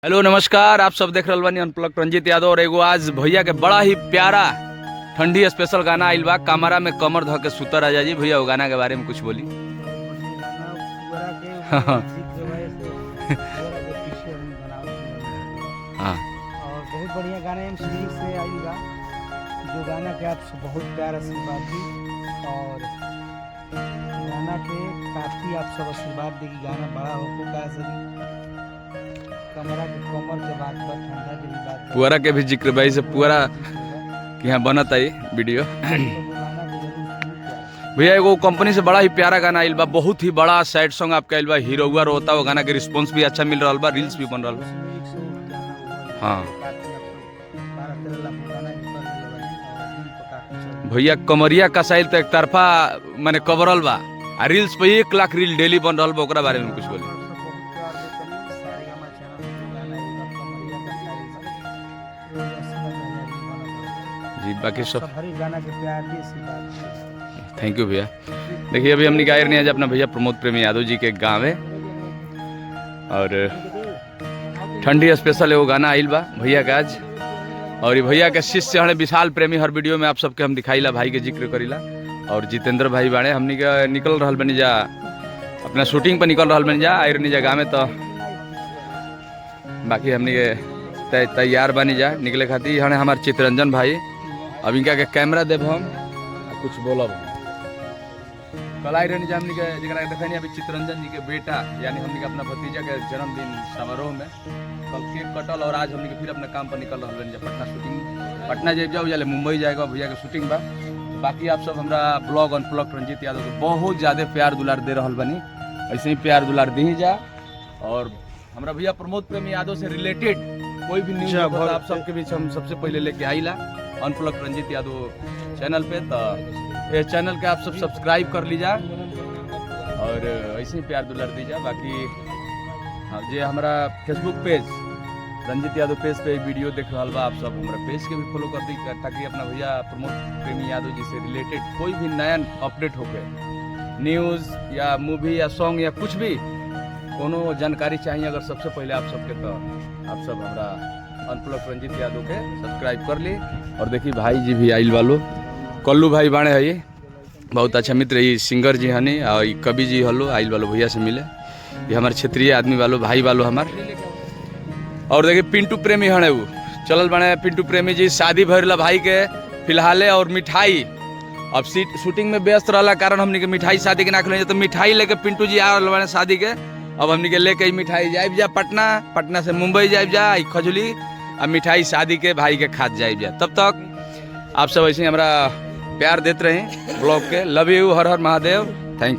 Hello नमस्कार, आप सब देख रहे बानी अनप्लग रंजीत यादव। और एगो आज भैया के बड़ा ही प्यारा ठंडी स्पेशल गाना आइल बा, कमरा में कमर धो के सुतर राजा जी। भैया वो गाना के बारे में कुछ बोली। हाँ और बहुत बढ़िया गाने एम सीरीज से आई बा, जो गाना के आप बहुत प्यार आशीर्वाद दी और गाना के काफी आप सब आशीर्वाद दी कि गाना बड़ा होको का सही कमरा के कमर के बात पर ठंडा के भी बात पुअरा के भी जिक्र भाई से पुअरा कि यहाँ बनता है वीडियो। भैया एगो कंपनी से बड़ा ही प्यारा गाना आइल बा, बहुत ही बड़ा सैड सॉन्ग आपका आइल बा, हीरोवा रोता। वो गाना के रिस्पांस भी अच्छा मिल रहा बा, रील्स भी बन रहा बा। हाँ भैया कमरिया का साइल तो एक तरफा माने कवरल बा, आ रील्स पे 1 लाख रील डेली बन रहा बा। ओकरा बारे में कुछ बोली। जी बाकी सब गाना के प्यार दी सी बात। थैंक यू भैया। देखिए अभी हमने गायर नहीं आज अपना भैया प्रमोद प्रेमी यादव जी के गाँव है, और ठंडी स्पेशल एगो गाना आइल बा भैया का आज। और ये भैया के शिष्य हमें विशाल प्रेमी, हर वीडियो में आप सबके हम दिखाईला, भाई के जिक्र करीला। और जितेंद्र भाई बाणे हमने के निकल रहा बनी जा, अपना शूटिंग पर निकल रहा बनी जा, आयर नहीं जा गाँव में। तो बाकी हमने के तैयार बनी जा निकले खातिर। हमें हमारे चितरंजन भाई अब इनका के कैमरा देव हम कुछ बोलब। कल आई रहनी हमने के जरा देखनी अभी चितरंजन जी के बेटा यानी हमने के अपना भतीजा के जन्मदिन समारोह में कल केक कटल, और आज हमने के फिर अपने काम पर निकल रहा बनी जा पटना शूटिंग। पटना जाए जाले मुंबई जाएगा भैया के शूटिंग बा। बाकी आप सब हमारा ब्लॉग अनप्लग रंजीत यादव को बहुत ज़्यादा प्यार दुलार दे रहा बनी, ऐसे ही प्यार दुलार दी जा। और हमारा भैया प्रमोद प्रेमी यादव से रिलेटेड कोई भी न्यूज़ आप सबके बीच हम सबसे पहले लेके आईला अनप्लग रंजीत यादव चैनल पे। तो ये चैनल के आप सब सब्सक्राइब कर लीजा और ऐसे ही प्यार दुलार दीजा। बाकी हाँ जे हमारा Facebook page Ranjit Yadav page पे वीडियो देख रहा बा, आप सब हमारा पेज के भी फॉलो कर दी, ताकि अपना भैया प्रमोद प्रेमी यादव जी से रिलेटेड कोई भी नया अपडेट होके न्यूज़ या मूवी या सॉन्ग या कुछ भी कोनो जानकारी चाहिए अगर सबसे पहले आप सबके, तो आप सब हमारा अनप्लग रंजीत यादव के सब्सक्राइब कर ली। और देखिए भाई जी भी आइल वालो, कल्लू भाई बाणे है, ये बहुत अच्छा मित्र, ये सिंगर जी हनी, और ये कवि जी हलो आइल वालो भैया से मिले। ये हमारे क्षेत्रीय आदमी वालो भाई वालो हमारे। और देखिए पिंटू प्रेमी हने वो चलल बाणे, पिंटू प्रेमी जी शादी भरला भाई के फिलहाल। और मिठाई अब शूटिंग में व्यस्त रहला कारण हमने के मिठाई शादी के ना खिलाई, तो मिठाई लेके पिंटू जी आ रहा शादी के। अब हमने के लेके मिठाई जाइब जा पटना, पटना से मुंबई जाइब जा खजूली, अब मिठाई शादी के भाई के खाद जाइब जा। तब तक आप सब ऐसे ही हमारा प्यार देते रहे ब्लॉग के। Love you, Har Har Mahadev, thank you.